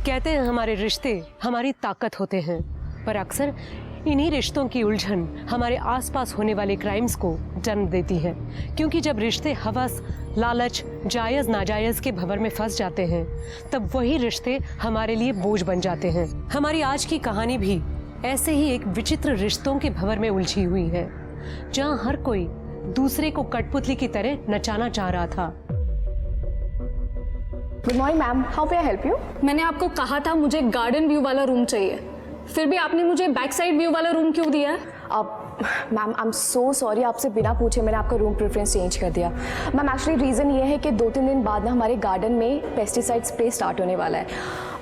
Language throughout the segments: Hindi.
कहते हैं हमारे रिश्ते हमारी ताकत होते हैं, पर अक्सर इन्हीं रिश्तों की उलझन हमारे आसपास होने वाले क्राइम्स को जन्म देती है। क्योंकि जब रिश्ते हवस, लालच, जायज नाजायज के भंवर में फंस जाते हैं, तब वही रिश्ते हमारे लिए बोझ बन जाते हैं। हमारी आज की कहानी भी ऐसे ही एक विचित्र रिश्तों के भंवर में उलझी हुई है, जहां हर कोई दूसरे को कठपुतली की तरह नचाना चाह रहा था। Good morning ma'am, how may I help you? मैंने आपको कहा था मुझे गार्डन व्यू वाला रूम चाहिए, फिर भी आपने मुझे बैक साइड व्यू वाला रूम क्यों दिया है? Ma'am I am so sorry, आपसे बिना पूछे मैंने आपका रूम प्रेफरेंस चेंज कर दिया। मैम एक्चुअली रीज़न ये है कि 2-3 दिन बाद ना हमारे गार्डन में पेस्टिसाइड स्प्रे स्टार्ट होने वाला है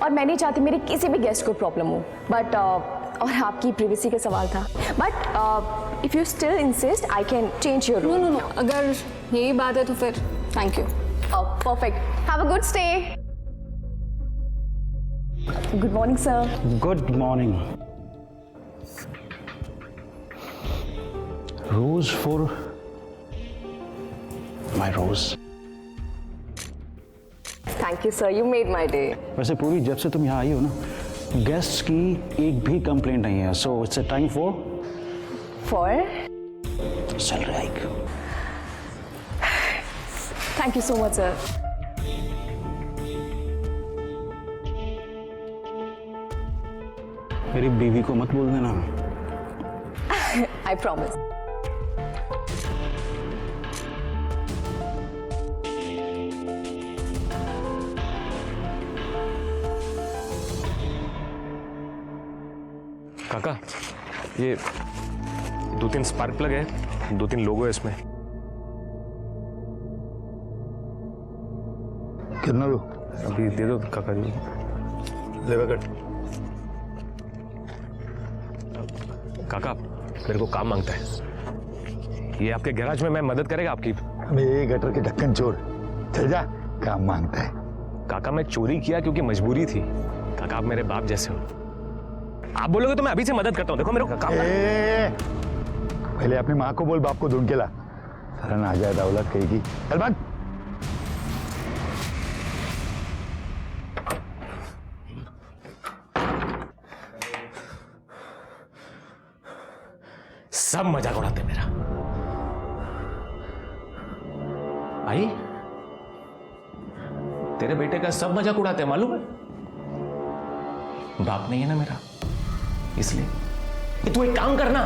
और मैं नहीं चाहती मेरे किसी भी गेस्ट को प्रॉब्लम हो। बट और आपकी प्रिवेसी का सवाल था, but if you still insist I can change your room. No, अगर यही बात है तो फिर thank you. Perfect, have a good stay. Good morning sir. Good morning. Rose for my rose. Thank you sir, you made my day. वैसे पूरी जब से तुम यहाँ आई हो ना, गेस्ट की एक भी कंप्लेंट नहीं है, so it's a time for salary hike. Thank you so much sir. मेरी बीवी को मत बोल देना। I promise. काका, ये 2-3 स्पार्क प्लग है, 2-3 लोगो है इसमें। कितना दो? अभी दे दो काका जी। लेवा कट। काका, मेरे को काम मांगता है। ये आपके गैराज में मैं मदद करेगा आपकी? ये गटर के ढक्कन चोर, चल जा, काम मांगता है। काका मैं चोरी किया क्योंकि मजबूरी थी। काका आप मेरे बाप जैसे हो, आप बोलोगे तो मैं अभी से मदद करता हूँ। देखो मेरे को काम पहले अपनी माँ को बोल, बाप को ढूंढ के ला। सारा ना जाए दौलत कहेगी। चल भाग। सब मजाक उड़ाते मेरा। भाई तेरे बेटे का सब मजाक उड़ाते हैं, मालूम है? बाप नहीं है ना मेरा, इसलिए। कि तू एक काम करना,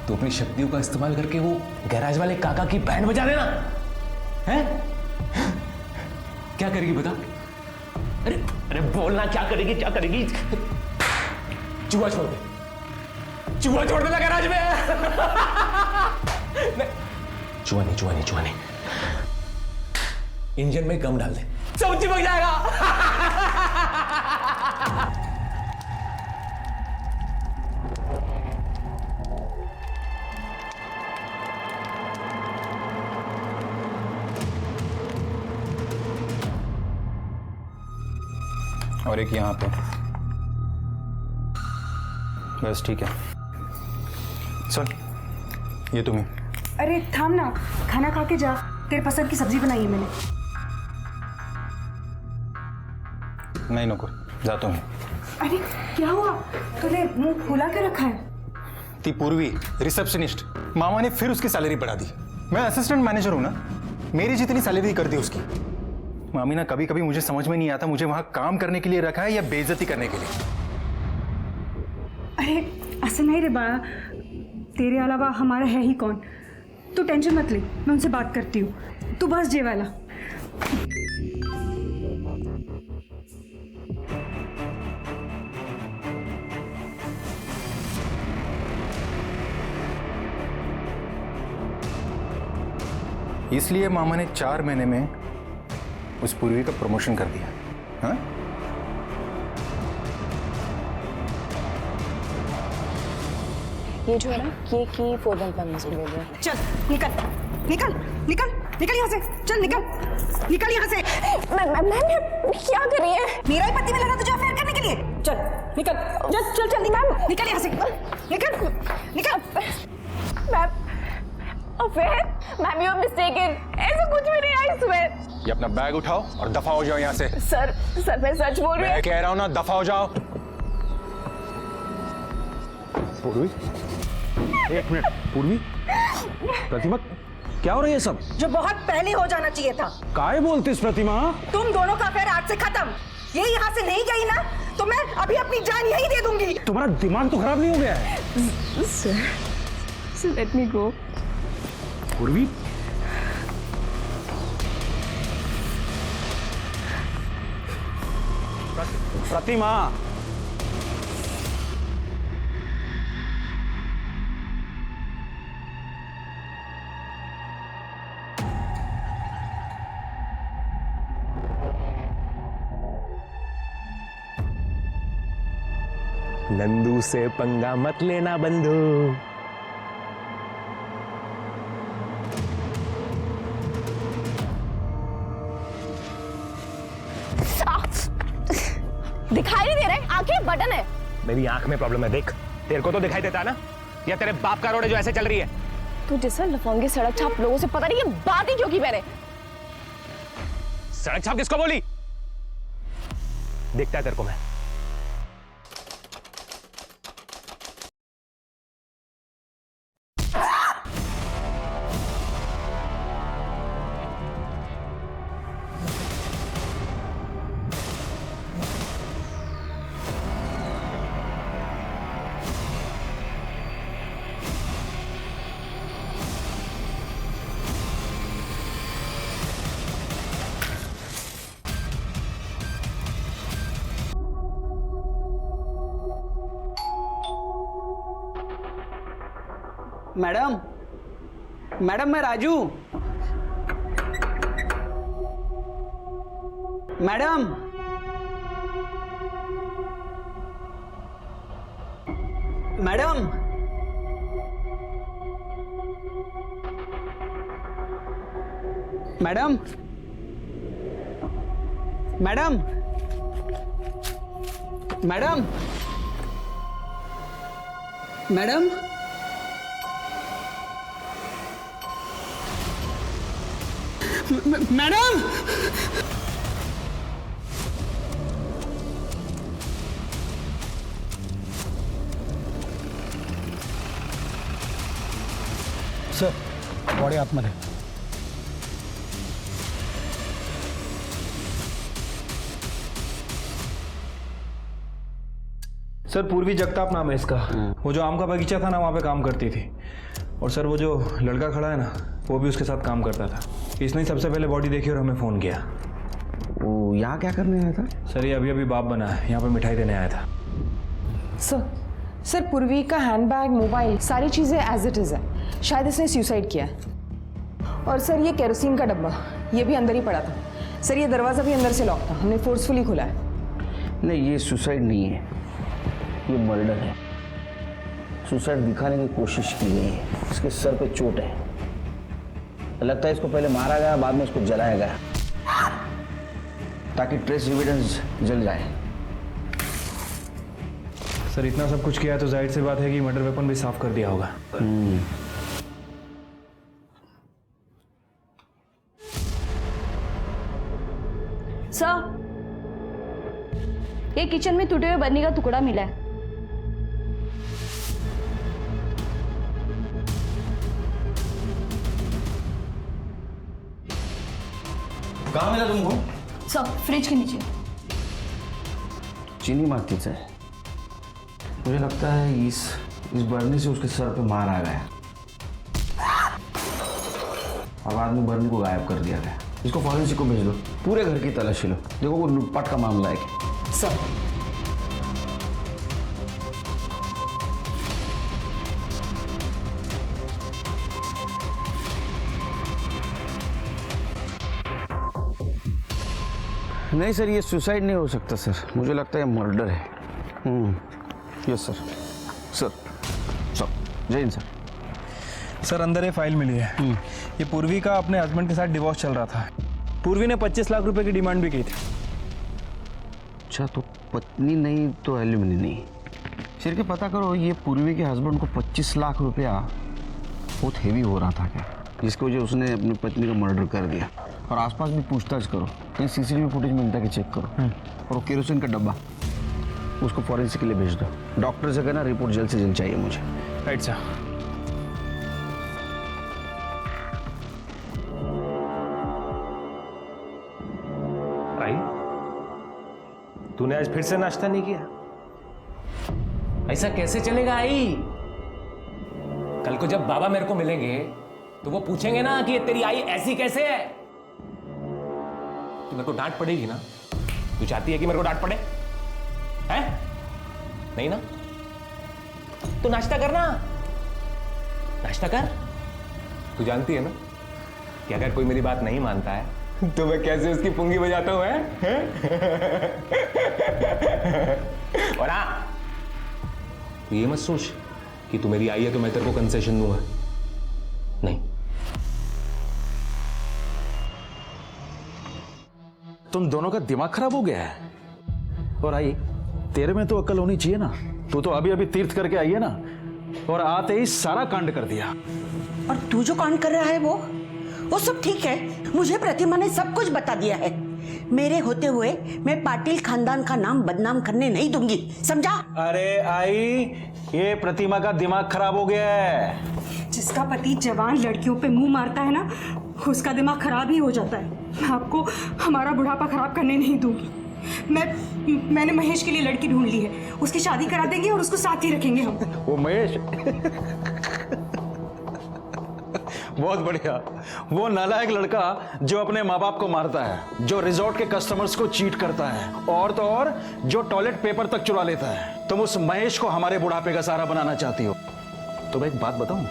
तू अपनी शक्तियों का इस्तेमाल करके वो गैराज वाले काका की बैंड बजा देना। हैं? क्या करेगी बता? अरे अरे बोलना, क्या करेगी, क्या करेगी? चूहा छोड़ दे, चूहा छोड़ देना गैराज में। चूहा नहीं, इंजन में गम डाल दे, सब चिपक जाएगा। और एक यहाँ पे, बस ठीक है। सुन, ये तुम्हें। अरे थाम ना, खाना खा के जा, तेरे पसंद की सब्जी बनाई है मैंने। नहीं नौकर, जाता हूँ। अरे क्या हुआ, तूने मुंह खुला के रखा है? ती पूर्वी रिसेप्शनिस्ट, मामा ने फिर उसकी सैलरी बढ़ा दी। मैं असिस्टेंट मैनेजर हूँ ना, मेरी जितनी सैलरी कर दी उसकी। मामी ना कभी कभी मुझे समझ में नहीं आता, मुझे वहां काम करने के लिए रखा है या बेइज्जती करने के लिए। अरे ऐसा नहीं रे बाया, तेरे अलावा हमारा है ही कौन। तू टेंशन मत ले, मैं उनसे बात करती हूँ, तू बस जे वाला। इसलिए मामा ने 4 महीने में उस पूर्वी का प्रमोशन कर दिया। हाँ? ये जो है ना, ये की 4 मंथ मजदूर ले रहे हैं। चल निकल निकल निकल निकल यहाँ से, चल निकल निकल यहाँ से। मैम क्या कर रही है? मेरा ही पति में लगा तुझे अफेयर करने के लिए। चल निकल, चल चल चल निकल, निकल यहाँ से, निकल निकल। Ma'am affair? Ma'am you are mistaken, ऐसा कुछ भी नहीं, आई स्वेयर। ये अपना बैग उठाओ और दफा हो जाओ यहाँ से। सर मैं सच बोल रही हूँ। मैं कह रहा हूँ ना, दफा हो जाओ। पूर्वी, एक मिनट। पूर्वी, प्रतिमा, क्या हो रहा है ये सब? जो बहुत पहले हो जाना चाहिए था। काय बोलतीस प्रतिमा? तुम दोनों का अफेयर आज से खत्म। ये यहाँ से नहीं गई ना तो मैं अभी अपनी जान यही दे दूंगी। तुम्हारा दिमाग तो खराब नहीं हो गया है? सर लेट मी गो। पूर्वी, प्रतिमा, नंदू से पंगा मत लेना बंधु। दिखाई नहीं दे रहा है, आंखें बटन है। मेरी आंख में प्रॉब्लम है, देख। तेरे को तो दिखाई देता है ना, या तेरे बाप का रोड है जो ऐसे चल रही है? तू जैसा लफंगे सड़क छाप लोगों से पता नहीं ये बात ही क्यों की मैंने। सड़क छाप किसको बोली? दिखता है तेरे को मैं। मैडम, मैडम मैं Raju. Madam, madam, madam, madam, madam, madam, madam, sir body आतमध्ये. सर पूर्वी जगताप नाम है इसका। वो जो आम का बगीचा था ना, वहाँ पे काम करती थी। और सर वो जो लड़का खड़ा है ना, वो भी उसके साथ काम करता था। इसने सबसे पहले बॉडी देखी और हमें फ़ोन किया। वो यहाँ क्या करने आया था? सर ये अभी अभी बाप बना है, यहाँ पे मिठाई देने आया था। सर पूर्वी का हैंडबैग, मोबाइल, सारी चीज़ें एज इट इज़ है। शायद इसने सुसाइड किया है। और सर ये केरोसिन का डब्बा, ये भी अंदर ही पड़ा था। सर ये दरवाज़ा भी अंदर से लॉक था, हमने फोर्सफुली खोला है। नहीं, ये सुसाइड नहीं है, ये मर्डर है। सुसाइड दिखाने की कोशिश की गई है। इसके सर पे चोट है। लगता है इसको पहले मारा गया, बाद में इसको जलाया गया ताकि ट्रेस एविडेंस जल जाए। सर इतना सब कुछ किया तो जाहिर सी बात है कि मर्डर वेपन भी साफ कर दिया होगा। सर ये किचन में टूटे हुए बर्नी का टुकड़ा मिला है। कहाँ मिला तुमको? सर फ्रिज के नीचे। चीनी मारतीच है। मुझे लगता है इस बर्नी से उसके सर पे मार आ गया और बाद में बर्नी को गायब कर दिया गया। इसको फॉरेंसिक को भेज दो, पूरे घर की तलाशी लो, देखो वो लूटपाट का मामला है क्या। सर नहीं सर, ये सुसाइड नहीं हो सकता सर, मुझे लगता है मर्डर है। Yes sir. सर जय हिंद सर। सर अंदर ये फाइल मिली है। ये पूर्वी का अपने हस्बैंड के साथ डिवोर्स चल रहा था। पूर्वी ने 25 लाख रुपए की डिमांड भी की थी। अच्छा, तो पत्नी नहीं तो एलिमनी नहीं। फिर के पता करो, ये पूर्वी के हस्बैंड को 25 लाख रुपया बहुत हेवी हो रहा था क्या, जिसकी वजह उसने अपनी पत्नी का मर्डर कर दिया। और आसपास भी पूछताछ करो, कहीं सीसीटीवी फुटेज मिलता है कि चेक करो। और वो केरोसिन का डब्बा उसको फॉरेंसिक के लिए भेज दो। डॉक्टर से कहना रिपोर्ट जल्द से जल्द चाहिए मुझे। Right sir. आई, तूने आज फिर से नाश्ता नहीं किया? ऐसा कैसे चलेगा आई? कल को जब बाबा मेरे को मिलेंगे तो वो पूछेंगे ना कि ये तेरी आई ऐसी कैसे है। तो मेरे को डांट पड़ेगी ना? तू चाहती है कि मेरे को डांट पड़े? हैं? नहीं ना? तो नाश्ता करना, नाश्ता कर। तू जानती है ना कि अगर कोई मेरी बात नहीं मानता है तो मैं कैसे उसकी पुंगी बजाता हूं, हैं? और हाँ, तू ये मत सोच कि तू मेरी आई है तो मैं तेरे को कंसेशन दूंगा। नहीं। तुम दोनों का दिमाग खराब हो गया है। और आई, तेरे में तो अक्ल होनी चाहिए ना। तू तो अभी अभी तीर्थ करके आई है ना, और आते ही सारा कांड कर दिया। और तू जो कांड कर रहा है वो सब ठीक है। मुझे प्रतिमा ने सब कुछ बता दिया है। मेरे होते हुए मैं पाटिल खानदान का नाम बदनाम करने नहीं दूंगी, समझा? अरे आई, ये प्रतिमा का दिमाग खराब हो गया है। जिसका पति जवान लड़कियों पे मुंह मारता है ना, उसका दिमाग खराब ही हो जाता है। मैं आपको हमारा बुढ़ापा खराब करने नहीं दूंगी। मैंने महेश के लिए लड़की ढूंढ ली है। उसकी शादी करा देंगे और उसको साथ ही रखेंगे हम। वो महेश बहुत बढ़िया। वो नालायक लड़का जो अपने माँ बाप को मारता है, जो रिजॉर्ट के कस्टमर्स को चीट करता है, और तो और जो टॉयलेट पेपर तक चुरा लेता है। तुम उस महेश को हमारे बुढ़ापे का सहारा बनाना चाहती हो। तो मैं एक बात बताऊं,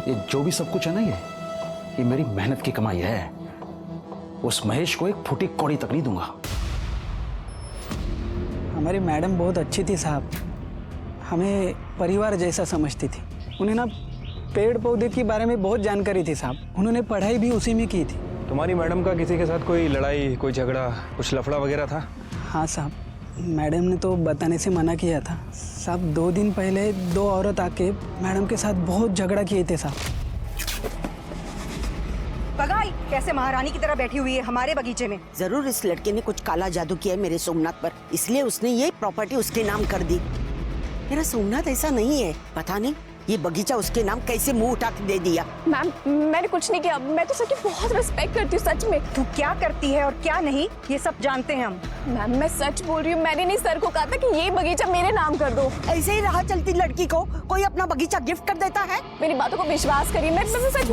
ये जो भी सब कुछ है ना, ये मेरी मेहनत की कमाई है। उस महेश को एक फुटी कौड़ी तक नहीं दूंगा। हमारी मैडम बहुत अच्छी थी साहब, हमें परिवार जैसा समझती थी। उन्हें ना पेड़ पौधे के बारे में बहुत जानकारी थी साहब, उन्होंने पढ़ाई भी उसी में की थी। तुम्हारी मैडम का किसी के साथ कोई लड़ाई, कोई झगड़ा, कुछ लफड़ा वगैरह था? हाँ साहब, मैडम ने तो बताने से मना किया था साहब। 2 दिन पहले 2 औरत आके मैडम के साथ बहुत झगड़ा किए थे साहब। बगाई कैसे महारानी की तरह बैठी हुई है हमारे बगीचे में। जरूर इस लड़के ने कुछ काला जादू किया है मेरे सोमनाथ पर, इसलिए उसने ये प्रॉपर्टी उसके नाम कर दी। मेरा सोमनाथ ऐसा नहीं है, पता नहीं ये बगीचा उसके नाम कैसे मुंह उठा के दे दिया। मैम, मैंने कुछ नहीं किया। मैं तो सर की बहुत रिस्पेक्ट करती हूँ, सच में। तू क्या करती है और क्या नहीं ये सब जानते हैं हम। मैम, मैं सच बोल रही हूँ। मैंने नहीं सर को कहा था कि ये बगीचा मेरे नाम कर दो। ऐसे ही राह चलती लड़की को कोई अपना बगीचा गिफ्ट कर देता है? मेरी बातों को विश्वास करिए। मैं सच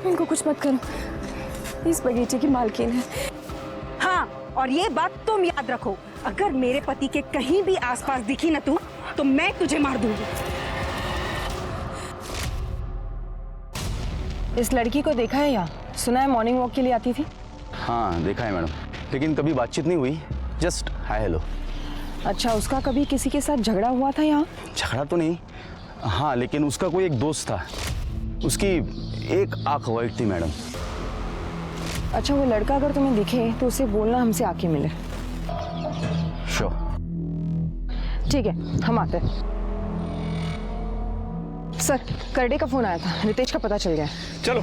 इनको कुछ मत करो। इस बगीचे की मालकिन है। हाँ, और ये बात तुम याद रखो, अगर मेरे पति के कहीं भी आसपास दिखी ना तू, तो मैं तुझे मार दूंगी। इस लड़की को देखा है यहाँ? सुना है मॉर्निंग वॉक के लिए आती थी। हाँ देखा है मैडम, लेकिन कभी बातचीत नहीं हुई, जस्ट हाय हेलो। अच्छा, उसका कभी किसी के साथ झगड़ा हुआ था यहाँ? झगड़ा तो नहीं, हाँ लेकिन उसका कोई एक दोस्त था, उसकी एक आंख वाइट थी मैडम। अच्छा, वो लड़का अगर तुम्हें दिखे तो उसे बोलना हमसे आके मिले। श्योर। ठीक है, हम आते हैं। सर, करडे का फोन आया था, रितेश का पता चल गया। चलो।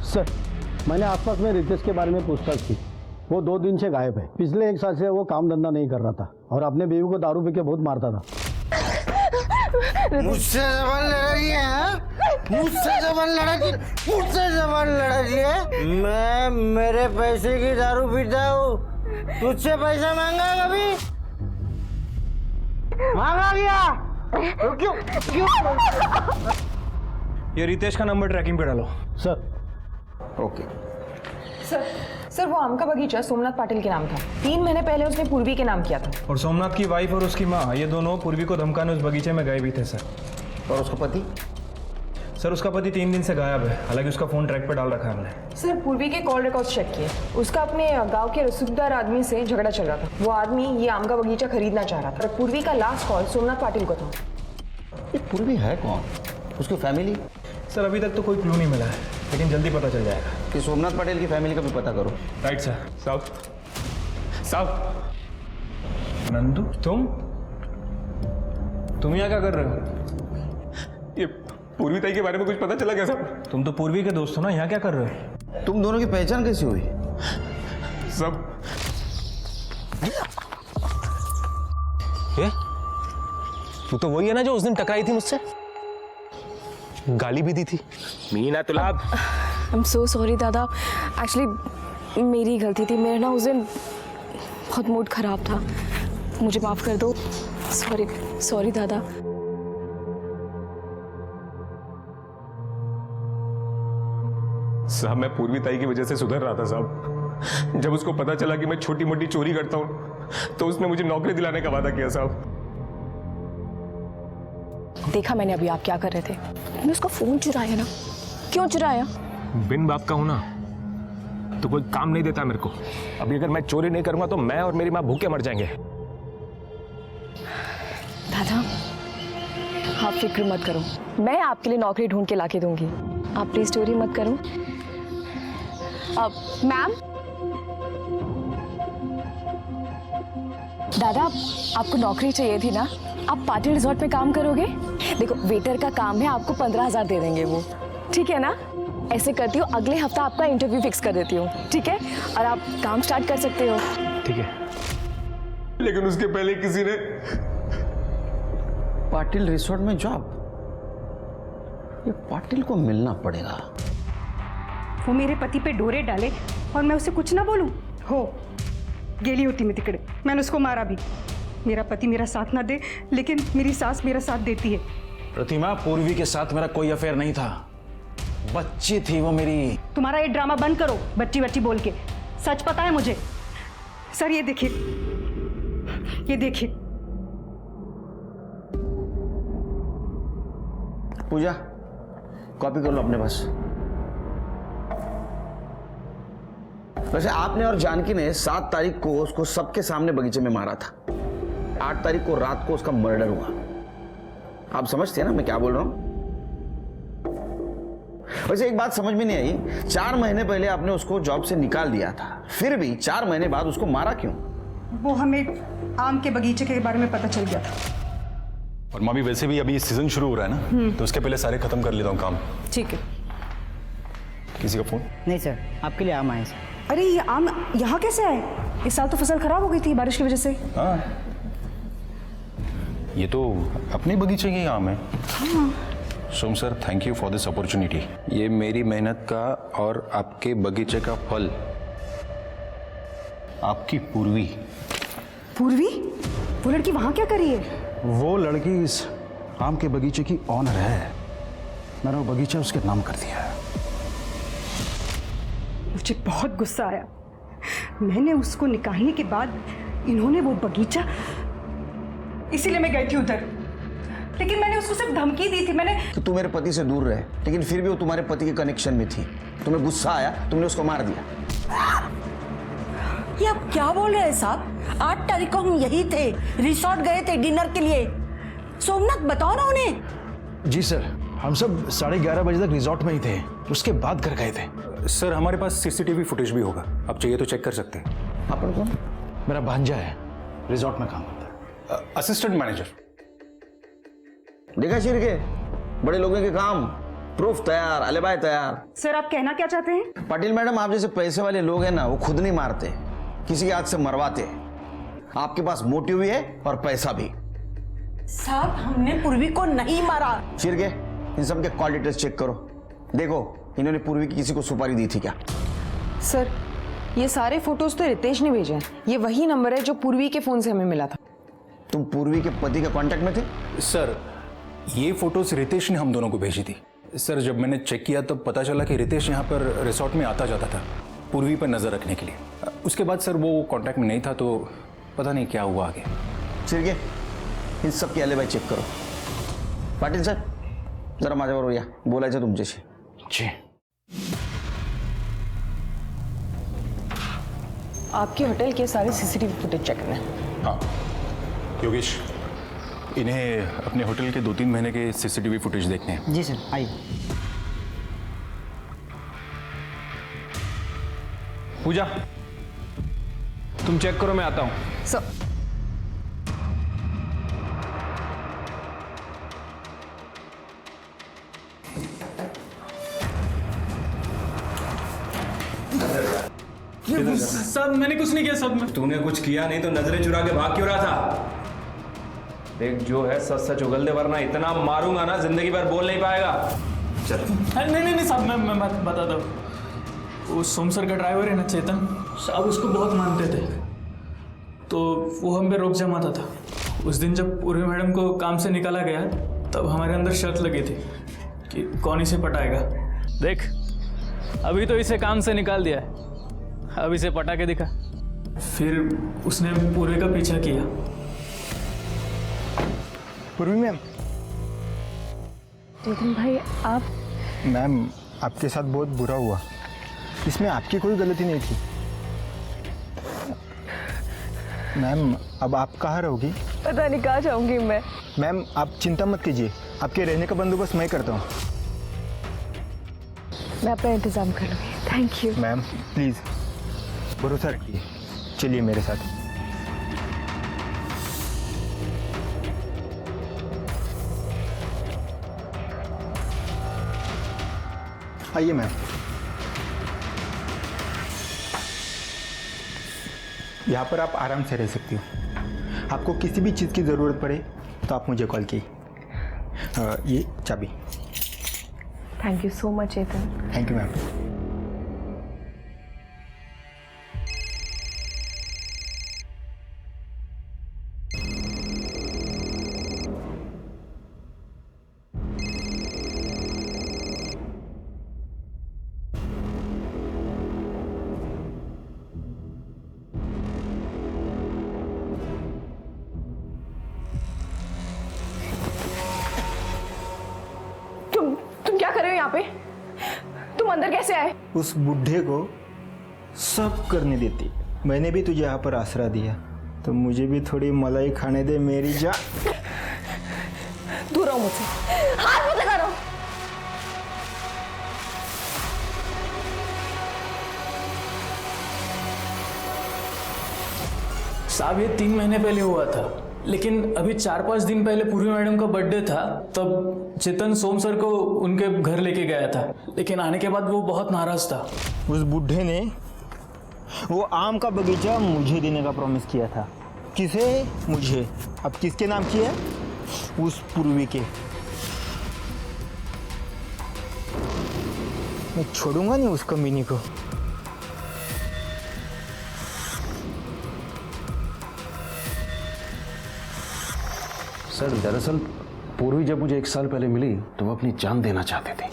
सर, मैंने आसपास में रितेश के बारे में पूछताछ की। वो 2 दिन से गायब है। पिछले 1 साल से वो काम धंधा नहीं कर रहा था और अपने बीवी को दारू पी के बहुत मारता था। मुझसे जबान लड़ा रही है? मुझसे जबान लड़ा रही है? मैं मेरे पैसे की दारू पीता हूँ, तुझसे पैसा मांगा कभी? मांगा क्या? क्यों? ये रितेश का नंबर ट्रैकिंग पे डालो। सर। ओके। सर, वो आम का बगीचा सोमनाथ पाटिल के नाम था। 3 महीने पहले उसने पूर्वी के नाम किया था। और सोमनाथ की वाइफ और उसकी माँ, ये दोनों पूर्वी को धमकाने उस बगीचे में गए भी थे सर। और उसका पति? सर, उसका पति 3 दिन से गायब है, हालांकि उसका फोन ट्रैक पे डाल रखा है हमने। सर, पूर्वी के कॉल रिकॉर्ड्स चेक किए। उसका अपने गांव के रसूखदार आदमी से झगड़ा चल रहा था। वो आदमी ये आम का बगीचा खरीदना चाह रहा था। और पूर्वी का लास्ट कॉल सोमनाथ पाटिल को था। ये पूर्वी है कौन? उसकी फैमिली? सर अभी तक तो कोई क्लू नहीं मिला है, लेकिन जल्दी पता चल जाएगा। कि सोमनाथ पटेल की फैमिली का भी पता करो। Right sir. साहब साहब, नंदू तुम यहाँ क्या कर रहे हो? ये पूर्वी ताई के बारे में कुछ पता चला क्या साहब? तुम तो पूर्वी के दोस्त हो ना, यहाँ क्या कर रहे हो? तुम दोनों की पहचान कैसी हुई? सब ये तू तो वही है ना जो उस दिन टकराई थी मुझसे, गाली भी दी थी। मीना तुलाब। आई एम सो सॉरी दादा, एक्चुअली मेरी गलती थी। मेरा ना उस दिन बहुत मूड खराब था, मुझे माफ़ कर दो। सॉरी सॉरी दादा। साहब मैं पूर्वी ताई की वजह से सुधर रहा था साहब। जब उसको पता चला कि मैं छोटी मोटी चोरी करता हूँ तो उसने मुझे नौकरी दिलाने का वादा किया साहब। देखा मैंने अभी आप क्या कर रहे थे, मैंने उसका फोन चुराया ना। क्यों चुराया? बिन बाप का हूं ना तो कोई काम नहीं देता मेरे को। अभी अगर मैं चोरी नहीं करूंगा तो मैं और मेरी माँ भूखे मर जाएंगे। दादा आप फिक्र मत करो, मैं आपके लिए नौकरी ढूंढ के लाके दूंगी। आप प्लीज चोरी मत करो। मैम, दादा आपको नौकरी चाहिए थी ना, आप पाटिल रिजॉर्ट में काम करोगे? देखो वेटर का काम है, आपको 15,000 दे देंगे वो, ठीक है ना? ऐसे करती हूँ, अगले हफ्ता आपका इंटरव्यू फिक्स कर देती हूँ, ठीक है? और आप काम स्टार्ट कर सकते हो। ठीक है। लेकिन उसके पहले किसी ने पाटिल रिसोर्ट में जॉब, ये पाटिल को मिलना पड़ेगा। वो मेरे पति पे डोरे डाले और मैं उसे कुछ ना बोलूं? हो गेली होती मैं तिकड़े, मैंने उसको मारा भी। मेरा पति मेरा साथ ना दे, लेकिन मेरी सास मेरा साथ देती है। प्रतिमा, पूर्वी के साथ मेरा कोई अफेयर नहीं था, बच्ची थी वो मेरी। तुम्हारा ये ड्रामा बंद करो, बच्ची बच्ची बोल के। सच पता है मुझे। सर ये देखिए, ये देखिए। पूजा कॉपी कर लो अपने पास। वैसे आपने और जानकी ने 7 तारीख को उसको सबके सामने बगीचे में मारा था। 8 तारीख को रात को उसका मर्डर हुआ। आप समझते हैं ना मैं क्या बोल रहा हूं? वैसे एक बात समझ में नहीं आई, 4 महीने पहले आपने उसको जॉब से निकाल दिया था, फिर भी 4 महीने बाद उसको मारा क्यों? वो हमें आम के बगीचे के बारे में पता चल गया था। और मामी वैसे भी अभी सीजन शुरू हो रहा है ना, तो उसके पहले सारे खत्म कर लेता हूँ काम। ठीक है। किसी का फोन? नहीं सर, आपके लिए आम आए सर। अरे ये आम यहाँ कैसे आए? इस साल तो फसल खराब हो गई थी बारिश की वजह से। हाँ, ये तो अपने बगीचे के आम है। हाँ। Som sir, thank you for this opportunity. ये मेरी मेहनत का और आपके बगीचे का फल। आपकी पूर्वी। पूर्वी? वो लड़की वहां क्या कर रही है? वो लड़की इस आम के बगीचे की ऑनर है। मैंने वो बगीचा उसके नाम कर दिया है। मुझे बहुत गुस्सा आया। मैंने उसको निकालने के बाद इन्होंने वो बगीचा, इसीलिए मैं गई थी उधर। लेकिन मैंने उसको सिर्फ धमकी दी थी। मैंने कि तू मेरे पति से दूर रहे, लेकिन फिर भी वो तुम्हारे पति के कनेक्शन में थी। तुम्हें गुस्सा आया, तुमने उसको मार दिया। ये आप क्या बोल रहे हैं साहब? 8 तारीख को हम यही थे, रिसोर्ट गए थे डिनर के लिए। सोमनाथ बताओ ना उन्हें। जी सर, हम सब 11:30 बजे तक रिजॉर्ट में ही थे, उसके बाद घर गए थे। सर हमारे पास सीसीटीवी फुटेज भी होगा, आप चाहिए तो चेक कर सकते हैं। अपन कौन? मेरा भांजा है, रिजॉर्ट में काम करता है। Assistant manager. देखा शिर के बड़े लोगों के काम, प्रूफ तैयार, अलिबाई तैयार। सर आप कहना क्या चाहते हैं? पाटिल मैडम, आप जैसे पैसे वाले लोग हैं ना, वो खुद नहीं मारते, किसी के हाथ से मरवाते। आपके पास मोटिव भी है और पैसा भी। साहब हमने पूर्वी को नहीं मारा। चिर के इन सब के कॉल डिटेल्स चेक करो, देखो इन्होंने पूर्वी की किसी को सुपारी दी थी क्या? सर ये सारे फोटोज तो रितेश ने भेजे हैं। ये वही नंबर है जो पूर्वी के फोन से हमें मिला था। तुम पूर्वी के पति के कांटेक्ट में थे? सर ये फोटोज रितेश ने हम दोनों को भेजी थी। सर जब मैंने चेक किया तो पता चला कि रितेश यहाँ पर रिसोर्ट में आता जाता था पूर्वी पर नजर रखने के लिए। उसके बाद सर वो कांटेक्ट में नहीं था, तो पता नहीं क्या हुआ आगे। चिरके इन सब की अलिबाई चेक करो। पाटिल सर जरा माझ्याबरोबर या, बोलायचं तुमच्याशी। जी। आपके होटल के सारे सीसीटीवी फुटेज चेक करना है। हाँ योगेश, इन्हें अपने होटल के 2-3 महीने के सीसीटीवी फुटेज देखने हैं। जी सर, आइए। पूजा, तुम चेक करो, मैं आता हूँ। सर सब मैंने कुछ नहीं किया, सब तूने कुछ किया नहीं तो नजरें चुरा के भाग क्यों रहा था? देख, जो है सच सच उगल दे, वरना इतना मारूंगा ना जिंदगी भर बोल नहीं पाएगा। चल। नहीं साहब, मैं बताता हूँ। वो सोम सर का ड्राइवर है ना चेतन साहब, उसको बहुत मानते थे, तो वो हम पे रोक जमाता था। उस दिन जब पूर्वी मैडम को काम से निकाला गया तब हमारे अंदर शर्त लगी थी कि कौन इसे पटाएगा। देख, अभी तो इसे काम से निकाल दिया है, अब इसे पटा के दिखा। फिर उसने पूर्वी का पीछा किया। पूर्वी मैम। चेतन भाई आप? मैम, आपके साथ बहुत बुरा हुआ, इसमें आपकी कोई गलती नहीं थी। मैम, अब आप कहाँ रहोगी? पता नहीं कहाँ जाऊंगी मैं। मैम, आप चिंता मत कीजिए, आपके रहने का बंदोबस्त मैं करता हूँ। मैं अपना इंतजाम कर लूँगी। Thank you. मैम प्लीज़ भरोसा रखिए, चलिए मेरे साथ। आइए मैम। यहाँ पर आप आराम से रह सकती हो। आपको किसी भी चीज़ की ज़रूरत पड़े तो आप मुझे कॉल कीजिए। ये चाबी। Thank you so much Chetan. Thank you ma'am. तुम क्या कर रहे हो यहाँ पे? तुम अंदर कैसे आए? उस बुढ़े को सब करने देती, मैंने भी तुझे यहाँ पर आसरा दिया, तो मुझे भी थोड़ी मलाई खाने दे मेरी जान। दूर रहो मुझसे, हाथ मत लगा रहो। साहब, ये 3 महीने पहले हुआ था, लेकिन अभी 4-5 दिन पहले पूर्वी मैडम का बर्थडे था, तब चेतन सोम सर को उनके घर लेके गया था, लेकिन आने के बाद वो बहुत नाराज था। उस बुढ़े ने वो आम का बगीचा मुझे देने का प्रॉमिस किया था। किसे? मुझे। अब किसके नाम किया? उस पूर्वी के। मैं छोड़ूंगा नहीं उस कमीनी को। सर, दरअसल पूर्वी जब मुझे 1 साल पहले मिली तो वो अपनी जान देना चाहते थे।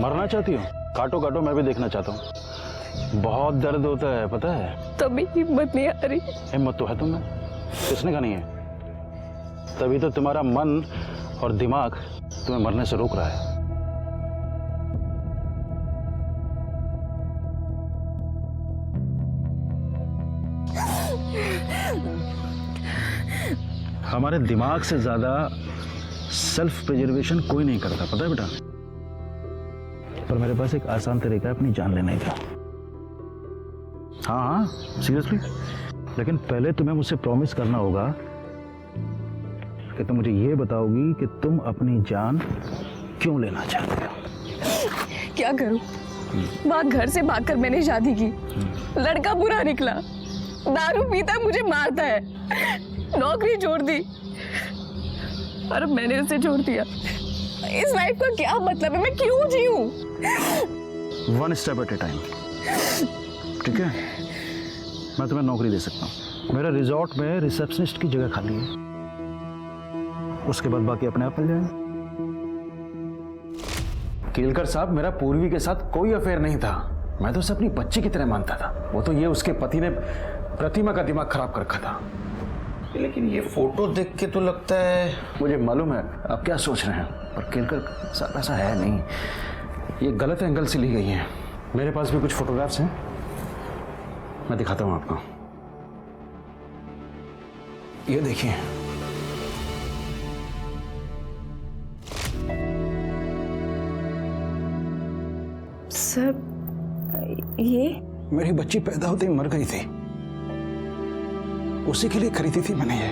मरना चाहती हो? काटो काटो, मैं भी देखना चाहता हूँ। बहुत दर्द होता है, पता है? तभी हिम्मत नहीं आ रही। हिम्मत तो है तुम्हें, किसने कहा नहीं है? तभी तो तुम्हारा मन और दिमाग तुम्हें मरने से रोक रहा है। हमारे दिमाग से ज्यादा सेल्फ प्रिजर्वेशन कोई नहीं करता, पता है बेटा? पर मेरे पास एक आसान तरीका है अपनी जान लेने का। हाँ हाँ, सीरियसली। लेकिन पहले तुम्हें मुझसे प्रॉमिस करना होगा कि तुम मुझे ये बताओगी कि तुम अपनी जान क्यों लेना चाहते हो। क्या करूं? माँ, घर से भागकर मैंने शादी की, लड़का बुरा निकला, दारू पीता मुझे मारता है, नौकरी छोड़ दी और अब मैंने उसे छोड़ दिया। इस लाइफ का क्या मतलब है? मैं क्यों जीऊं? 1 स्टेप एट ए टाइम, ठीक है? मैं तुम्हें नौकरी दे सकता हूँ। मेरे रिजॉर्ट में रिसेप्शनिस्ट की जगह खाली है, उसके बाद बाकी अपने आप मिल जाएंगे। केलकर साहब, मेरा पूर्वी के साथ कोई अफेयर नहीं था, मैं तो उसे अपनी बच्ची की तरह मानता था। वो तो ये उसके पति ने प्रतिमा का दिमाग खराब कर रखा था। लेकिन ये फोटो देख के तो लगता है, मुझे मालूम है आप क्या सोच रहे हैं, पर केलकर साहब ऐसा है नहीं, ये गलत एंगल से ली गई हैं। मेरे पास भी कुछ फोटोग्राफ्स हैं, मैं दिखाता हूं आपको। ये देखिए, सर ये मेरी बच्ची पैदा होते ही मर गई थी, उसी के लिए खरीदी थी मैंने ये।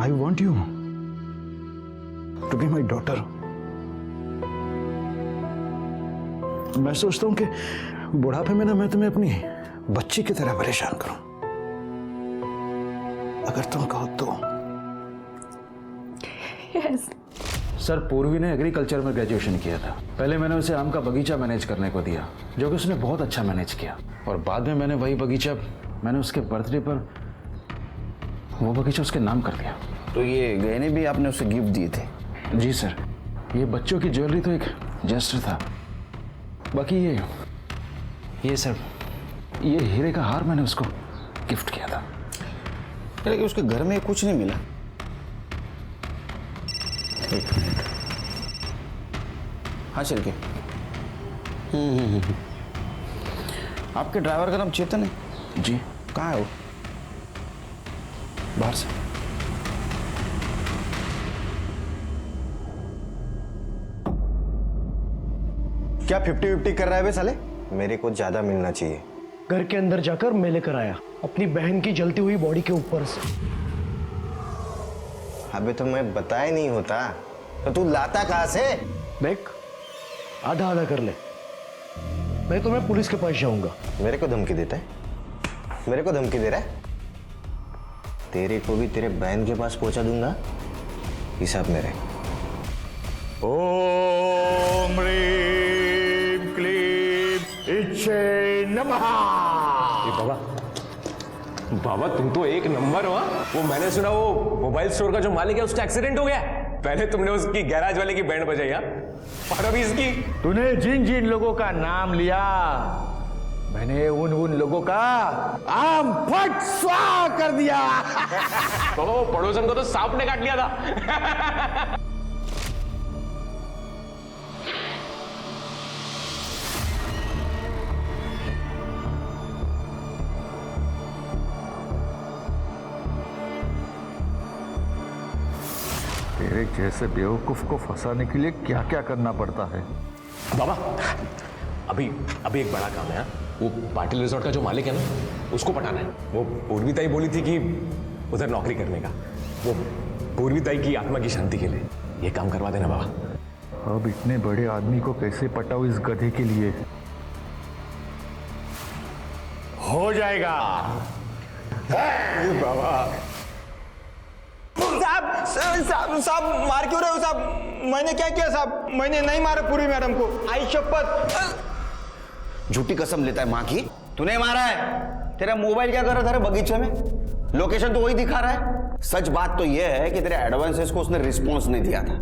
I want you to be my daughter. मैं सोचता हूं कि बुढ़ापे में ना मैं तुम्हें अपनी बच्ची की तरह परेशान करूं। अगर तुम कहो तो। यस। सर, पूर्वी ने एग्रीकल्चर में ग्रेजुएशन किया था। पहले मैंने उसे आम का बगीचा मैनेज करने को दिया, जो कि उसने बहुत अच्छा मैनेज किया। और बाद में मैंने वही बगीचा, मैंने उसके बर्थडे पर वो बगीचा उसके नाम कर दिया। तो ये गहने भी आपने उसे गिफ्ट दिए थे? जी सर, ये बच्चों की ज्वेलरी तो एक जेस्टर था। बाकी ये सर, ये हीरे का हार मैंने उसको गिफ्ट किया था। लेकिन उसके घर में कुछ नहीं मिला। एक मिनट। हाँ शिरके, आपके ड्राइवर का नाम चेतन है? जी। कहाँ है वो? बाहर से। क्या 50-50 कर रहा है बे साले? मेरे को ज्यादा मिलना चाहिए। घर के अंदर जाकर मैं लेकर आया अपनी बहन की जलती हुई बॉडी के ऊपर से। अबे तो मैं बताया नहीं होता तो तू लाता कहाँ से? देख, आधा आधा कर ले। मैं तुम्हें पुलिस के पास जाऊंगा। मेरे को धमकी देता है? मेरे को धमकी दे रहा है? तेरे को भी तेरे बहन के पास पहुंचा दूंगा, हिसाब मेरे। ओम ह्रीं क्लीं इच्छे नमः। बाबा, बाबा तुम तो एक नंबर हो। वो मैंने सुना वो मोबाइल स्टोर का जो मालिक है उसका एक्सीडेंट हो गया। पहले तुमने उसकी गैराज वाले की बैंड बजाई और अभी इसकी। तूने जिन जिन लोगों का नाम लिया, मैंने उन लोगों का आम फट स्वाहा कर दिया। बाबा वो पड़ोसन को तो सांप ने काट लिया था। तेरे जैसे बेवकूफ को फंसाने के लिए क्या क्या करना पड़ता है। बाबा अभी एक बड़ा काम है। वो पाटिल रिजॉर्ट का जो मालिक है ना, उसको पटाना है। वो पूर्वी ताई बोली थी कि उधर नौकरी करने का। वो पूर्वी ताई की आत्मा की शांति के लिए ये काम करवा देना बाबा। अब इतने बड़े आदमी को कैसे पटाओ इस गधे के लिए? हो जाएगा बाबा। साहब मार क्यों रहे हो साहब? मैंने क्या किया साहब? मैंने नहीं मारा पूरी मैडम को, आई शपथ। झूठी कसम लेता है माँ की। तूने मारा है? तेरा मोबाइल क्या कर रहा था रे बगीचे में? लोकेशन तो वही दिखा रहा है। सच बात तो यह है कि तेरे एडवांसेस को उसने रिस्पॉन्स नहीं दिया था।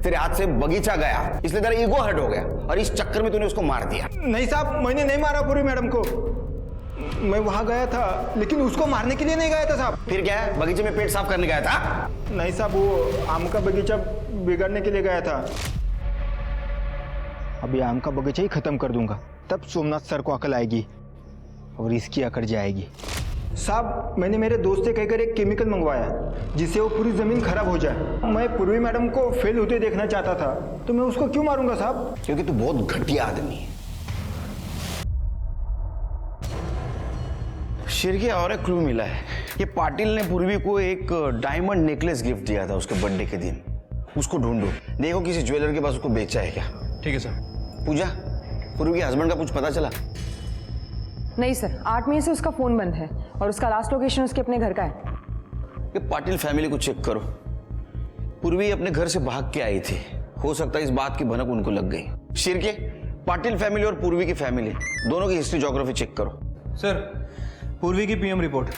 तेरे हाथ से बगीचा गया, इसलिए तेरा ईगो हर्ट हो गया और इस चक्कर में तूने उसको मार दिया। नहीं साहब, मैंने नहीं मारा पूरी मैडम को। मैं वहां गया था लेकिन उसको मारने के लिए नहीं गया था साहब। फिर क्या है? बगीचे में पेट साफ करने गया था? नहीं साहब, वो आम का बगीचा बिगाड़ने के लिए गया था। अभी आम का बगीचा ही खत्म कर दूंगा, तब सोमनाथ सर को अकल आएगी और इसकी अकड़ जाएगी। साहब मैंने मेरे दोस्त से कहकर एक केमिकल मंगवाया जिससे वो पूरी जमीन खराब हो जाए। मैं पूर्वी मैडम को फेल होते देखना चाहता था, तो मैं उसको क्यों मारूंगा साहब? क्योंकि तू बहुत घटिया आदमी है। शिरके और एक क्लू मिला है। ये पाटिल ने पूर्वी को एक डायमंड नेकलेस गिफ्ट दिया था उसके बर्थडे के दिन। उसको ढूंढो, देखो किसी ज्वेलर के पास उसको बेचा है क्या। ठीक है सर। पूजा, पूर्वी के हस्बैंड का कुछ पता चला? नहीं सर, 8 मई से उसका फोन बंद है और उसका लास्ट लोकेशन उसके अपने घर का है। ये पाटिल फैमिली को चेक करो। पूर्वी अपने घर से भाग के आई थी, हो सकता है इस बात की भनक उनको लग गई। शिरके, पाटिल फैमिली और पूर्वी की फैमिली दोनों की हिस्ट्री ज्योग्राफी चेक करो। सर पूर्वी की पीएम रिपोर्ट।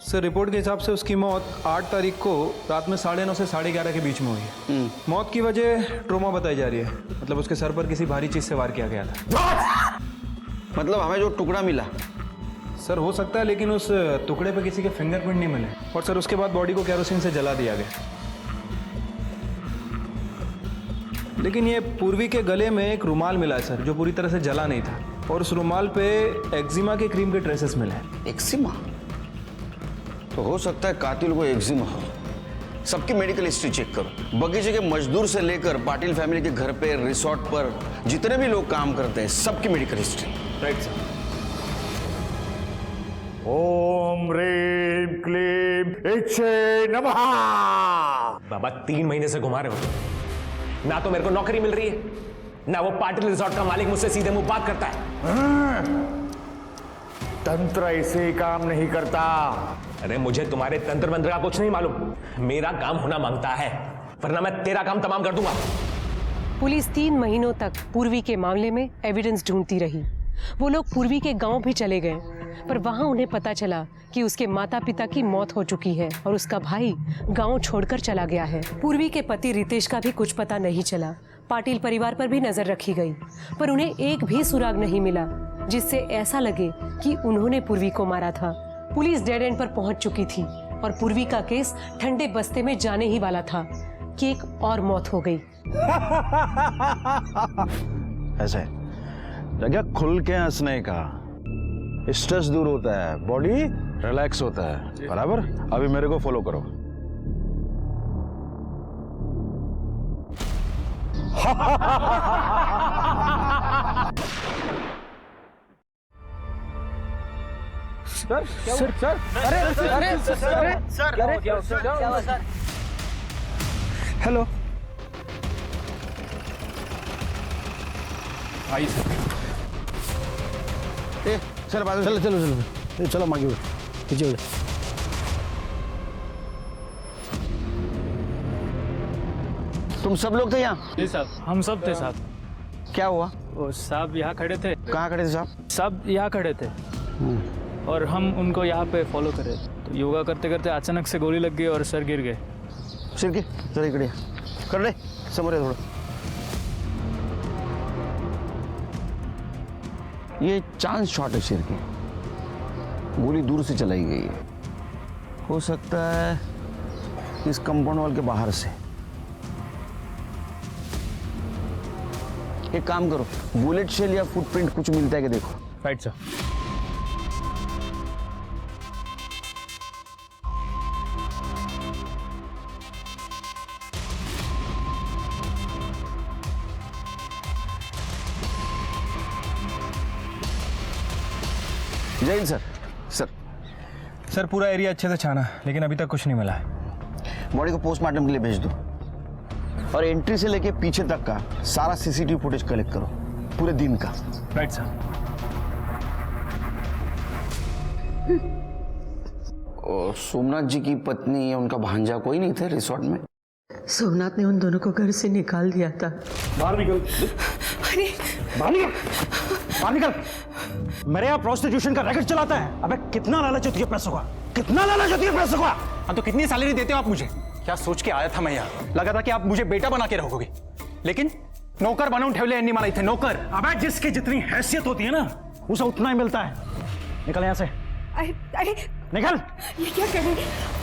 सर रिपोर्ट के हिसाब से उसकी मौत 8 तारीख को रात में 9:30 से 11:30 के बीच में हुई है। मौत की वजह ट्रोमा बताई जा रही है, मतलब उसके सर पर किसी भारी चीज से वार किया गया था। मतलब हमें जो टुकड़ा मिला सर हो सकता है, लेकिन उस टुकड़े पे किसी के फिंगरप्रिंट नहीं मिले। और सर उसके बाद बॉडी को केरोसिन से जला दिया गया। लेकिन ये पूर्वी के गले में एक रुमाल मिला है सर, जो पूरी तरह से जला नहीं था, और उस रुमाल पे एक्जिमा के क्रीम के ट्रेसेस मिले हैं। एक्जिमा? तो हो सकता है कातिल को एक्जिमा हो। सबकी मेडिकल हिस्ट्री चेक करो। बगीचे के मजदूर से लेकर पाटिल फैमिली के घर पे, रिसोर्ट पर जितने भी लोग काम करते हैं, सबकी मेडिकल हिस्ट्री। Right sir. ओम ह्रीं क्लीं इच्छे नमः। बाबा 3 महीने से घुमा रहे हो, ना तो मेरे को नौकरी मिल रही है, ना वो पाटिल रिजॉर्ट का मालिक मुझसे सीधे मुंह बात करता है। तंत्र ऐसे काम नहीं करता। अरे मुझे तुम्हारे तंत्र मंत्र का कुछ नहीं मालूम, मेरा काम होना मांगता है, वरना मैं तेरा काम तमाम कर दूंगा। पुलिस 3 महीनों तक पूर्वी के मामले में एविडेंस ढूंढती रही। वो लोग पूर्वी के गांव भी चले गए, पर वहां उन्हें पता चला कि उसके माता पिता की मौत हो चुकी है और उसका भाई गांव छोड़कर चला गया है। पूर्वी के पति रितेश का भी कुछ पता नहीं चला। पाटिल परिवार पर भी नजर रखी गई, पर उन्हें एक भी सुराग नहीं मिला जिससे ऐसा लगे कि उन्होंने पूर्वी को मारा था। पुलिस डेड एंड पर पहुंच चुकी थी और पूर्वी का केस ठंडे बस्ते में जाने ही वाला था कि एक और मौत हो गई। ऐसे जगह खुल के हंसने का, स्ट्रेस दूर होता है, बॉडी रिलैक्स होता है। बराबर? अभी मेरे को फॉलो करो। सर सर सर अरे अरे सर अरे सर हेलो। आइए सर। चलो चलो चलो चलो चलो मांगी पीछे। तुम सब लोग थे यहाँ? जी साहब, हम सब थे साहब। क्या हुआ? वो साहब यहाँ खड़े थे। कहाँ खड़े थे साहब? सब यहाँ खड़े थे और हम उनको यहाँ पे फॉलो करे, तो योगा करते करते अचानक से गोली लग गई और सर गिर गए। सिर के जरा इकडे कर ले, समोर आहे थोड़ा। ये चांस शॉट है सिर की, गोली दूर से चलाई गई है। हो सकता है इस कंपाउंड वॉल के बाहर से। एक काम करो, बुलेट शेल या फुटप्रिंट कुछ मिलता है कि देखो। Right sir. जय हिंद सर। सर सर पूरा एरिया अच्छे से छाना, लेकिन अभी तक कुछ नहीं मिला है। बॉडी को पोस्टमार्टम के लिए भेज दो और एंट्री से लेके पीछे तक का सारा सीसीटीवी फुटेज कलेक्ट करो, पूरे दिन का। Right sir. और सोमनाथ जी की पत्नी या उनका भांजा कोई नहीं थे रिसोर्ट में? सोमनाथ ने उन दोनों को घर से निकाल दिया था। बाहर निकल। अरे बाहर निकल, बाहर निकल। मेरे यहाँ प्रोस्टिट्यूशन का रैकेट चलाता है। अबे कितना लालच होती है पैसों का, कितना लालच होती है पैसों का। हाँ तो कितनी सैलरी देते हो आप मुझे? क्या सोच के आया था मैं यहाँ? लगा था कि आप मुझे बेटा बना के रखोगे, लेकिन नौकर बनवून ठेवले यांनी मला इथे नौकर। अबे जिसकी जितनी हैसियत होती है ना, उसे उतना ही मिलता है। निकल यहाँ से, अरे निकल। ये क्या कर रहे हैं?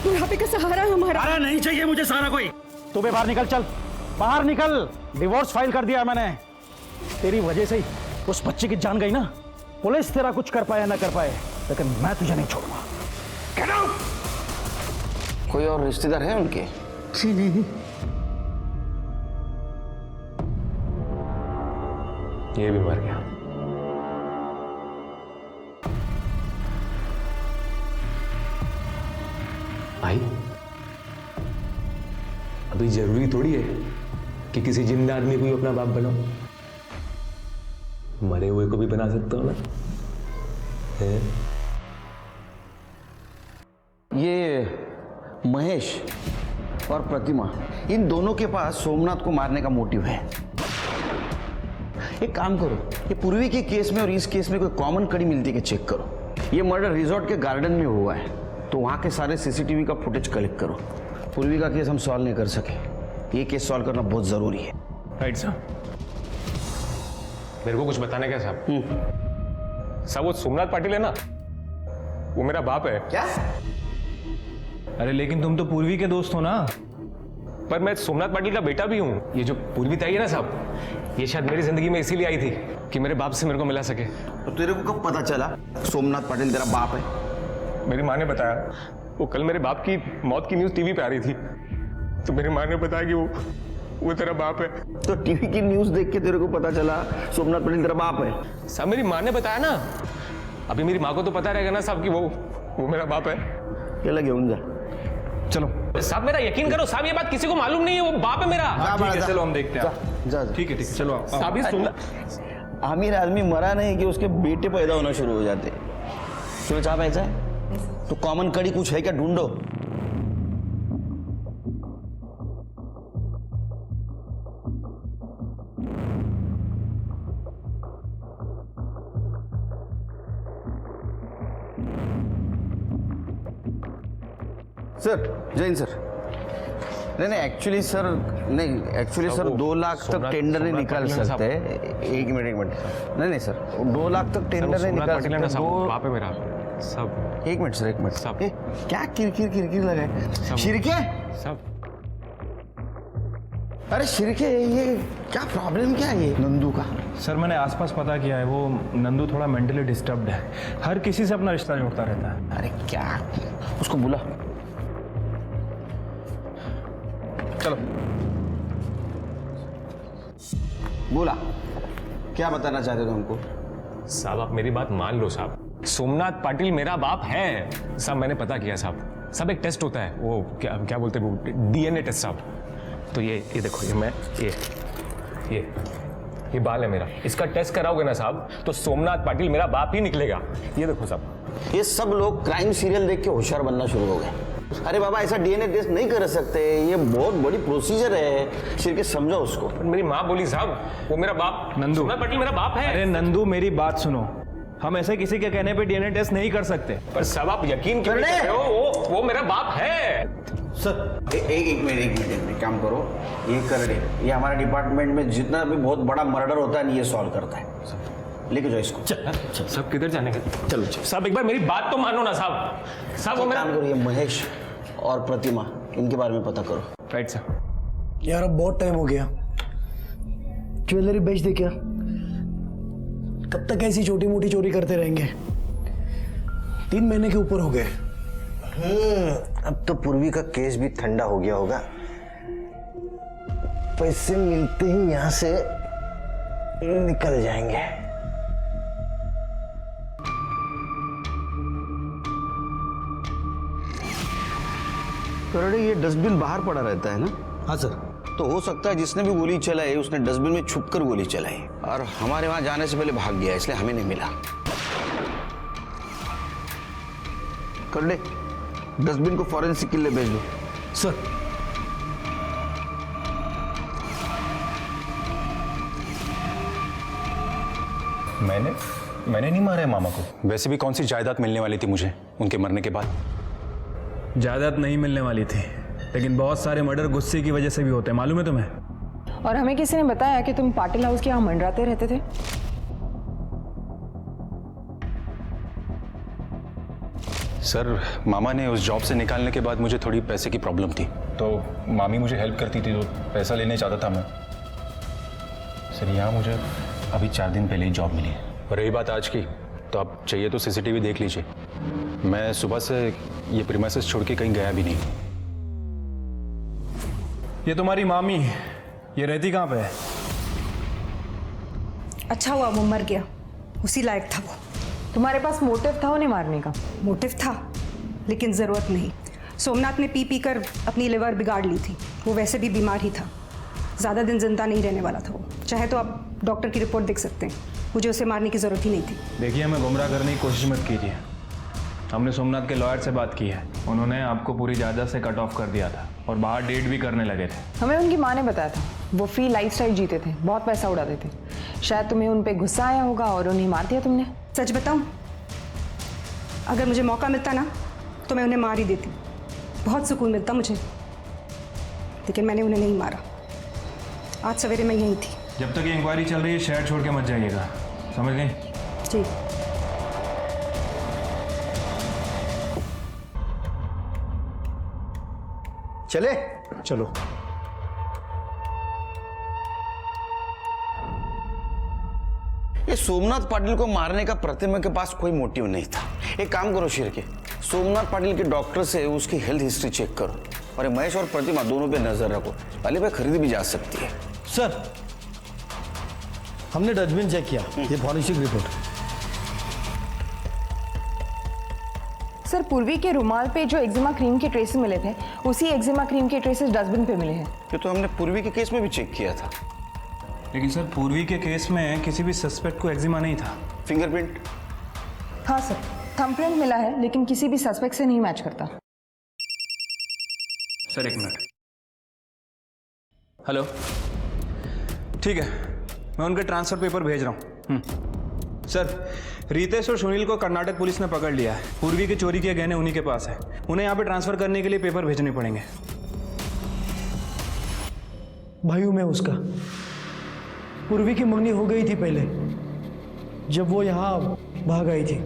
बुढ़ापे का सहारा हमारा। अरे नहीं चाहिए मुझे सहारा कोई। तू भी बाहर निकल, चल बाहर निकल। डिवोर्स फाइल कर दिया मैंने, तेरी वजह से ही उस बच्चे की जान गई ना। पुलिस तेरा कुछ कर पाए ना कर पाए, लेकिन मैं तुझे नहीं छोड़ूंगा। Get out! कोई और रिश्तेदार है उनके? जी नहीं। ये भी मर गया। भाई अभी जरूरी थोड़ी है कि किसी जिंदा आदमी को ही अपना बाप बनाओ, मरे हुए को भी बना सकता हो ना। ये महेश और प्रतिमा, इन दोनों के पास सोमनाथ को मारने का मोटिव है। एक काम करो, ये पूर्वी के केस में और इस केस में कोई कॉमन कड़ी मिलती है कि चेक करो। ये मर्डर रिजॉर्ट के गार्डन में हुआ है, तो वहां के सारे सीसीटीवी का फुटेज कलेक्ट करो। पूर्वी का केस हम सॉल्व नहीं कर सके, ये केस सॉल्व करना बहुत जरूरी है। Right sir. मेरे को कुछ बताने क्या साहब? साहब वो सोमनाथ पाटिल है ना, वो मेरा बाप है। क्या? अरे लेकिन तुम तो पूर्वी के दोस्त हो ना। पर मैं सोमनाथ पाटिल का बेटा भी हूँ। ये जो पूर्वी ताई है ना साहब, ये शायद मेरी जिंदगी में इसीलिए आई थी कि मेरे बाप से मेरे को मिला सके। तो तेरे को कब पता चला सोमनाथ पाटिल तेरा बाप है? मेरी माँ ने बताया। वो कल मेरे बाप की मौत की न्यूज़ टीवी पे आ रही थी, तो मेरी माँ ने बताया कि वो तेरा बाप है। तो टीवी की न्यूज़ देख के तेरे को पता चला सोमनाथ पटेल तेरा बाप है? साहब मेरी माँ ने बताया ना। अभी मेरी माँ को तो पता रहेगा ना साहब कि वो मेरा बाप है। क्या लगे उनका? चलो साहब मेरा यकीन करो साहब, ये बात किसी को मालूम नहीं है, वो बाप है मेरा। ठीक है चलो हम देखते हैं। जा ठीक है चलो साहब ये सुन, आमिर आदमी मरा नहीं कि उसके बेटे पैदा होना शुरू हो जाते। तुम्हें चाह पैसा है तो कॉमन कड़ी कुछ है क्या, ढूंढो। सर जय हिंद सर। नहीं एक्चुअली सर 2 लाख तक टेंडर नहीं निकाल सकते। एक मिनट नहीं सर 2 लाख तक टेंडर नहीं निकाल सकते। बाप है मेरा सब। एक मिनट सर, एक मिनट सब। क्या किरकिर लगा शिरके सब? अरे शिरके ये क्या प्रॉब्लम क्या है ये नंदू का? सर मैंने आसपास पता किया है, वो नंदू थोड़ा मेंटली डिस्टर्ब्ड है, हर किसी से अपना रिश्ता जोड़ता रहता है। अरे क्या, उसको बुला। चलो बोला, क्या बताना चाहते हो हमको? साहब आप मेरी बात मान लो साहब, सोमनाथ पाटिल मेरा बाप है साहब। मैंने पता किया साहब, सब एक टेस्ट होता है, वो क्या बोलते हैं, वो DNA टेस्ट साहब। तो ये देखो, ये बाल है मेरा, इसका टेस्ट कराओगे ना साहब तो सोमनाथ पाटिल मेरा बाप ही निकलेगा। ये देखो साहब। ये सब लोग क्राइम सीरियल देख के होशियार बनना शुरू हो गए। अरे बाबा ऐसा DNA टेस्ट नहीं कर सकते, ये बहुत बड़ी प्रोसीजर है। सिर्फ समझो उसको। मेरी माँ बोली साहब वो मेरा बाप, नंदू सोमनाथ पाटिल मेरा बाप है। अरे नंदू मेरी बात सुनो, हम ऐसे किसी के कहने पे DNA टेस्ट नहीं कर सकते। पर साहब आप यकीन क्यों नहीं कर रहे हो, वो मेरा बाप है। सर एक मिनट काम करो, ये कर रहे, ये हमारे डिपार्टमेंट में जितना भी बहुत बड़ा मर्डर होता है ये सॉल्व करता है। लेके जाओ इसको। सब किधर जाने का? चलो साहब एक बार मेरी बात तो मानो ना साहब। साहब वो मेरा काम करो, ये महेश और प्रतिमा इनके बारे में पता करो। Right sir. यार अब बहुत टाइम हो गया, ज्वेलरी बेच दे क्या? कब तक ऐसी छोटी मोटी चोरी करते रहेंगे? 3 महीने के ऊपर हो गए। अब तो पूर्वी का केस भी ठंडा हो गया होगा। पैसे मिलते ही यहां से निकल जाएंगे। करोड़े ये डस्टबिन बाहर पड़ा रहता है ना? हाँ सर। तो हो सकता है जिसने भी गोली चलाई उसने डस्टबिन में छुपकर गोली चलाई और हमारे वहां जाने से पहले भाग गया, इसलिए हमें नहीं मिला। करोड़े डस्टबिन को फॉरेंसिक के लिए भेज दो। सर मैंने नहीं मारा है मामा को। वैसे भी कौन सी जायदाद मिलने वाली थी मुझे उनके मरने के बाद? जायदाद नहीं मिलने वाली थी, लेकिन बहुत सारे मर्डर गुस्से की वजह से भी होते हैं, मालूम है तुम्हें? और हमें किसी ने बताया कि तुम पाटिल हाउस के यहाँ मंडराते रहते थे। सर मामा ने उस जॉब से निकालने के बाद मुझे थोड़ी पैसे की प्रॉब्लम थी, तो मामी मुझे हेल्प करती थी, तो पैसा लेने चाहता था मैं। सर यहाँ मुझे अभी 4 दिन पहले ही जॉब मिली है। और रही बात आज की, तो आप चाहिए तो CCTV देख लीजिए। मैं सुबह से ये प्रीमाइसेस छोड़ के कहीं गया भी नहीं। ये तुम्हारी मामी, ये रहती कहाँ पे है? अच्छा हुआ वो मर गया, उसी लायक था वो। तुम्हारे पास मोटिव था उन्हें मारने का? मोटिव था लेकिन ज़रूरत नहीं। सोमनाथ ने पी कर अपनी लिवर बिगाड़ ली थी, वो वैसे भी बीमार ही था, ज़्यादा दिन जिंदा नहीं रहने वाला था वो। चाहे तो आप डॉक्टर की रिपोर्ट देख सकते हैं, मुझे उसे मारने की ज़रूरत ही नहीं थी। देखिए हमें गुमराह करने की कोशिश मत कीजिए। हमने सोमनाथ के लॉयर से बात की है, उन्होंने आपको पूरी जायदाद से कट ऑफ कर दिया था और बाहर डेट भी करने लगे थे। हमें उनकी माँ ने बताया था, वो फ्री लाइफस्टाइल जीते थे, बहुत पैसा उड़ाते थे। शायद तुम्हें उन पे गुस्सा आया होगा और उन्हें मार दिया तुमने। सच बताऊं, अगर मुझे मौका मिलता ना तो मैं उन्हें मार ही देती, बहुत सुकून मिलता मुझे, लेकिन मैंने उन्हें नहीं मारा। आज सवेरे मैं यहीं थी। जब तक ये इंक्वायरी चल रही है शहर छोड़ के मत जाइएगा, समझ गए? जी। चले चलो। ये सोमनाथ पाटिल को मारने का प्रतिमा के पास कोई मोटिव नहीं था। एक काम करो शिरके, सोमनाथ पाटिल के डॉक्टर से उसकी हेल्थ हिस्ट्री चेक करो और महेश और प्रतिमा दोनों पे नजर रखो, पहले पे खरीदी भी जा सकती है। सर हमने डस्टबिन चेक किया, ये फॉरेंसिक रिपोर्ट। सर पूर्वी के रुमाल पे जो एक्जिमा क्रीम के ट्रेसेस मिले थे, उसी एक्जिमा क्रीम के ट्रेसेस डस्टबिन पे मिले हैं। ये तो हमने पूर्वी के केस में भी चेक किया था। लेकिन सर पूर्वी के केस में किसी भी सस्पेक्ट को एक्जिमा नहीं था। फिंगरप्रिंट? हाँ सर, थंबप्रिंट मिला है लेकिन किसी भी सस्पेक्ट से नहीं मैच करता। सर एक मिनट। हेलो, ठीक है, मैं उनके ट्रांसफर पेपर भेज रहा हूँ। सर रितेश और सुनील को कर्नाटक पुलिस ने पकड़ लिया है। पूर्वी के चोरी किए गहने उन्हीं के पास है। उन्हें यहाँ पे ट्रांसफर करने के लिए पेपर भेजने पड़ेंगे। भाई हूँ मैं उसका। पूर्वी की मंगनी हो गई थी पहले, जब वो यहाँ भाग आई थी।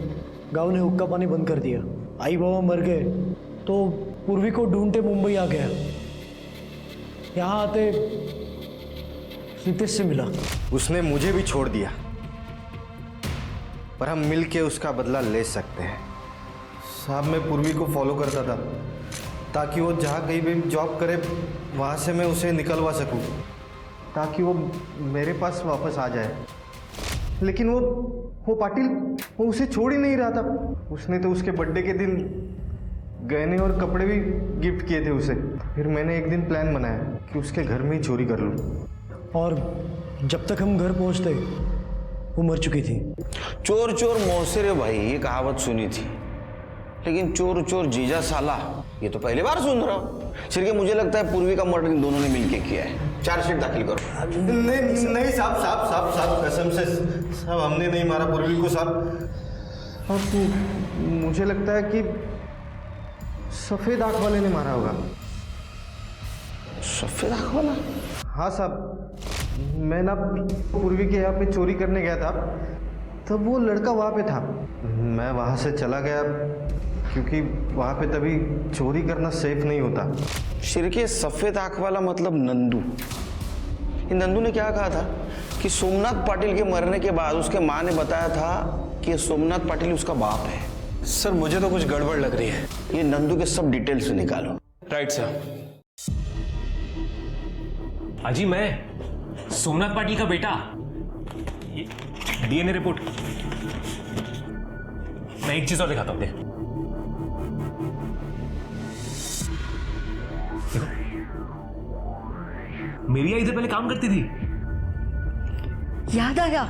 गांव ने हुक्का पानी बंद कर दिया, आई बाबा मर गए तो पूर्वी को ढूंढते मुंबई आ गया। यहाँ आते रितेश से मिला। उसने मुझे भी छोड़ दिया, पर हम मिल के उसका बदला ले सकते हैं। साहब मैं पूर्वी को फॉलो करता था ताकि वो जहाँ कहीं भी जॉब करे वहाँ से मैं उसे निकलवा सकूँ, ताकि वो मेरे पास वापस आ जाए। लेकिन वो पाटिल वो उसे छोड़ ही नहीं रहा था। उसने तो उसके बर्थडे के दिन गहने और कपड़े भी गिफ्ट किए थे उसे। फिर मैंने एक दिन प्लान बनाया कि उसके घर में ही चोरी कर लूँ। और जब तक हम घर पहुंचते वो मर चुकी थी। चोर चोर मौसेरे भाई, ये कहावत सुनी थी, लेकिन चोर चोर जीजा साला ये तो पहली बार सुन रहा हूँ। सिर्फ मुझे लगता है पूर्वी का मर्डर इन दोनों ने मिलके किया है। चार्जशीट दाखिल करो। नहीं साहब कसम से साहब हमने नहीं मारा पूर्वी को साहब। और मुझे लगता है कि सफेद आंख वाले ने मारा होगा। सफेद आंख वाला? हाँ साहब, मैं ना पूर्वी के यहाँ पे चोरी करने गया था, तब वो लड़का वहाँ पे था। मैं वहाँ से चला गया क्योंकि वहाँ पे तभी चोरी करना सेफ नहीं होता। शिरके सफेद आंख वाला मतलब नंदू। ये नंदू ने क्या कहा था कि सोमनाथ पाटिल के मरने के बाद उसके माँ ने बताया था कि सोमनाथ पाटिल उसका बाप है। सर मुझे तो कुछ गड़बड़ लग रही है। ये नंदू के सब डिटेल्स निकालो। Right sir. अजी मैं सोमनाथ पाटिल का बेटा। डीएनए रिपोर्ट मैं एक चीज और दिखाता हूं। देखो मेरी इधर पहले काम करती थी। याद आया,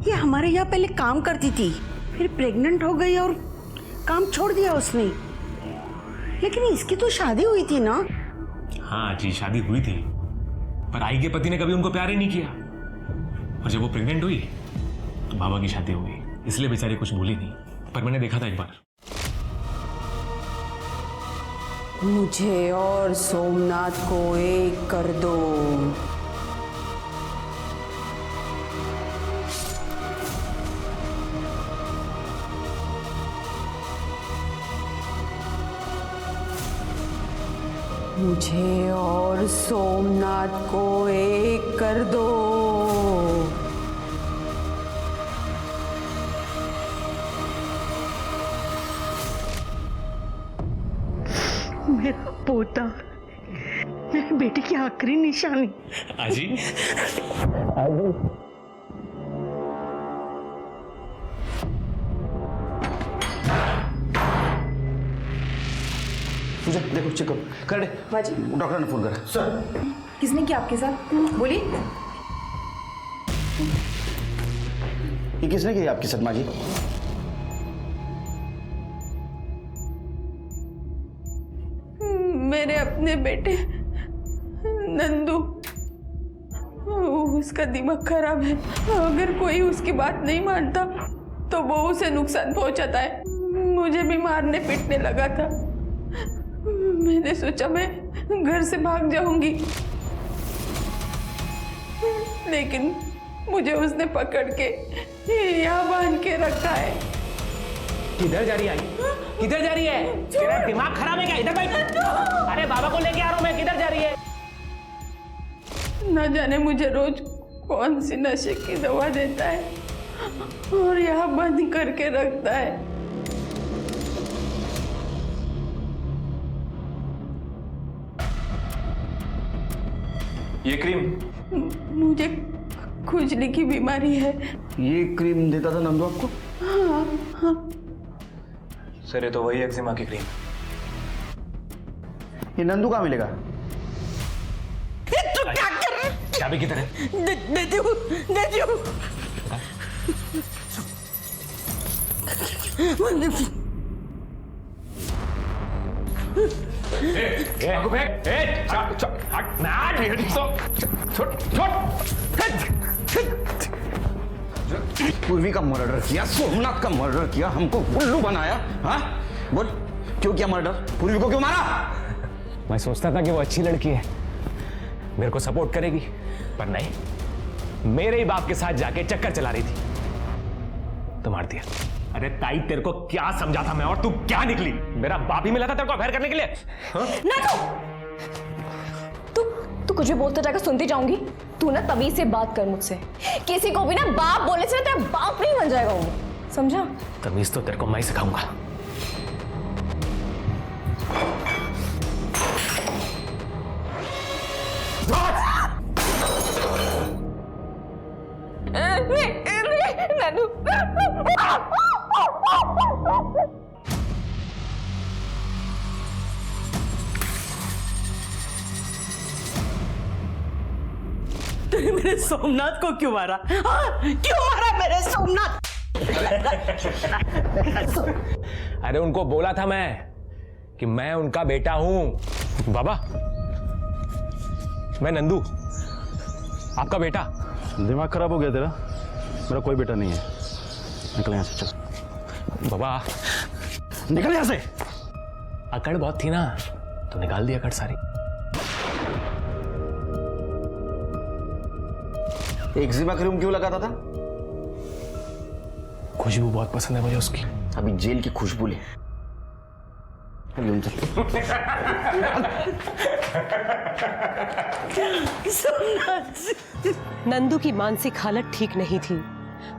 ये हमारे यहाँ पहले काम करती थी, फिर प्रेग्नेंट हो गई और काम छोड़ दिया उसने। लेकिन इसकी तो शादी हुई थी ना? हाँ जी शादी हुई थी, पर आई के पति ने कभी उनको प्यार ही नहीं किया। और जब वो प्रेग्नेंट हुई तो बाबा की शादी हो गई, इसलिए बेचारी कुछ भूली नहीं। पर मैंने देखा था एक बार। मुझे और सोमनाथ को एक कर दो। मुझे और सोमनाथ को एक कर दो। मेरा पोता, मेरे बेटे की आखिरी निशानी। आजी पूजा देखो, चेक करो। कर दे। डॉक्टर ने फोन करा। सर किसने किया आपके साथ? बोलिए। ये किसने किया आपके साथ माँ जी? मेरे अपने बेटे नंदू, उसका दिमाग खराब है। अगर कोई उसकी बात नहीं मानता तो वो उसे नुकसान पहुंचाता है। मुझे भी मारने पीटने लगा था। मैंने सोचा मैं घर से भाग जाऊंगी, लेकिन मुझे उसने पकड़ के यहाँ बांध के रखा है। किधर जा रही है? किधर जा रही है? तेरा दिमाग खराब है क्या? इधर बैठ। अरे बाबा को लेके आ रहा हूं मैं। किधर जा रही है? न जाने मुझे रोज कौन सी नशे की दवा देता है और यहाँ बंद करके रखता है। ये क्रीम मुझे खुजली की बीमारी है। ये क्रीम देता था नंदू आपको? हाँ हाँ। सर ये तो वही एक्जिमा की क्रीम। ये नंदू कहाँ मिलेगा? तू क्या कर रहा है? चाबी किधर है? दे दो। पूर्वी का मर्डर किया, सोमनाथ का मर्डर किया, हमको उल्लू बनाया। हाँ बोल, क्यों किया मर्डर? पूर्वी को क्यों मारा? मैं सोचता था कि वो अच्छी लड़की है, मेरे को सपोर्ट करेगी, पर नहीं, मेरे ही बाप के साथ जाके चक्कर चला रही थी तो मार दिया। अरे ताई तेरे को क्या समझा था मैं, और तू क्या निकली? मेरा बाप ही मिला था तेरे को अफेयर करने के लिए। हाँ? तू कुछ भी बोलता जाकर सुनती जाऊंगी। तू ना तभी से बात कर मुझसे। किसी को भी ना बाप बोले से ना तेरा बाप नहीं बन जाएगा वो, समझा? तमीज तो तेरे को मैं सिखाऊंगा। तूने मेरे सोमनाथ को क्यों मारा? हाँ? क्यों मारा मेरे सोमनाथ? अरे उनको बोला था मैं कि मैं उनका बेटा हूं। बाबा, मैं नंदू, आपका बेटा। दिमाग खराब हो गया तेरा? मेरा कोई बेटा नहीं है, निकल यहाँ से, चल। बाबा निकल यहाँ से। अकड़ बहुत थी ना, तो निकाल दी अकड़ सारी। एक्जिमा क्रीम क्यों लगाता था? खुशबू बहुत पसंद है मुझे उसकी। अभी जेल की खुशबू ले। नंदू की मानसिक हालत ठीक नहीं थी।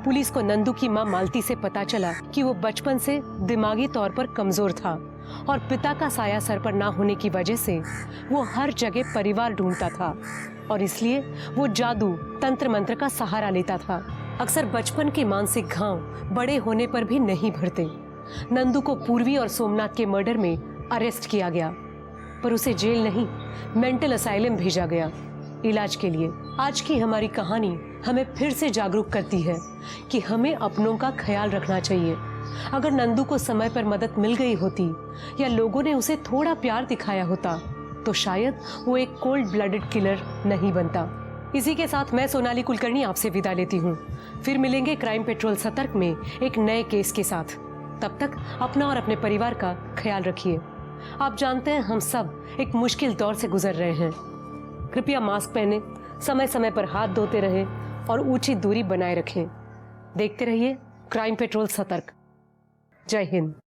पुलिस को नंदू की मां मालती से पता चला कि वो बचपन से दिमागी तौर पर कमजोर था और पिता का साया सर पर ना होने की वजह से वो हर जगह परिवार ढूंढता था और इसलिए वो जादू तंत्र मंत्र का सहारा लेता था। अक्सर बचपन के मानसिक घाव बड़े होने पर भी नहीं भरते। नंदू को पूर्वी और सोमनाथ के मर्डर में अरेस्ट किया गया, पर उसे जेल नहीं, मेंटल असाइलम भेजा गया इलाज के लिए। आज की हमारी कहानी हमें फिर से जागरूक करती है कि हमें अपनों का ख्याल रखना चाहिए। अगर नंदू को समय पर मदद मिल गई होती या लोगों ने उसे थोड़ा प्यार दिखाया होता तो शायद वो एक कोल्ड ब्लडेड किलर नहीं बनता। इसी के साथ मैं सोनाली कुलकर्णी आपसे विदा लेती हूँ। फिर मिलेंगे क्राइम पेट्रोल सतर्क में एक नए केस के साथ। तब तक अपना और अपने परिवार का ख्याल रखिए। आप जानते हैं हम सब एक मुश्किल दौर से गुजर रहे हैं। कृपया मास्क पहने, समय समय पर हाथ धोते रहें और ऊंची दूरी बनाए रखें। देखते रहिए क्राइम पेट्रोल सतर्क। जय हिंद।